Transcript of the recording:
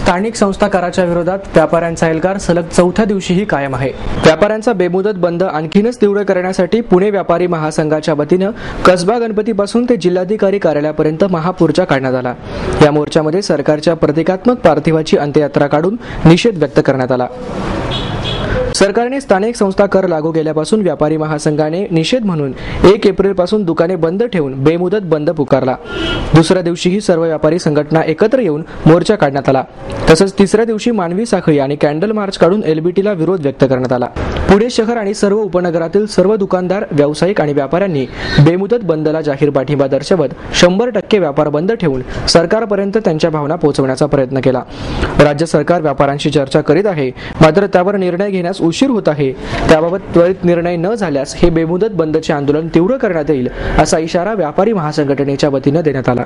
स्थानिक संस्था कराच्या विरोधात व्यापाऱ्यांचा एल्गार सलग चौथ्या दिवशीही कायम आहे। व्यापाऱ्यांचा बेमुदत बंद आणखीनच तीव्र करण्यासाठी पुणे व्यापारी महासंघाच्या वतीनं कसबा गणपतीपासून ते जिल्हाधिकारी कार्यालयापर्यंत महामोर्चा काढण्यात आला। या मोर्चामध्ये सरकारच्या प्रतिकात्मक पार्थिवाची अंत्ययात्रा काढून निषेध व्यक्त करण्यात आला। सरकारने स्थानिक संस्था कर लागू केल्यापासून व्यापारी महासंघाने निषेध म्हणून 1 एप्रिलपासून दुकाने बंद ठेवून बेमुदत बंद पुकारला। दुसऱ्या दिवशीही सर्व व्यापारी संघटना एकत्र येऊन मोर्चा काढण्यात आला। तसंच तिसऱ्या दिवशी मानवी साखळी आणि कॅन्डल मार्च काढून एलबीटीला विरोध व्यक्त करण्यात आला। पुणे शहर आणि सर्व उपनगरातील सर्व दुकानदार, व्यावसायिक आणि व्यापाऱ्यांनी बेमुदत बंदला जाहीर पाठिंबा दर्शवत 100% व्यापार बंद ठेवून सरकारपर्यंत त्यांच्या भावना पोहोचवण्याचा प्रयत्न केला। राज्य सरकार व्यापाऱ्यांशी चर्चा करीत आहे, मात्र त्यावर निर्णय घेण्यास उशीर होत आहे। त्याबाबत त्वरित निर्णय न झाल्यास हे बेमुदत बंदचे आंदोलन तीव्र करण्यात येईल, असा इशारा व्यापारी महासंघटनेच्या वतीने देण्यात आला।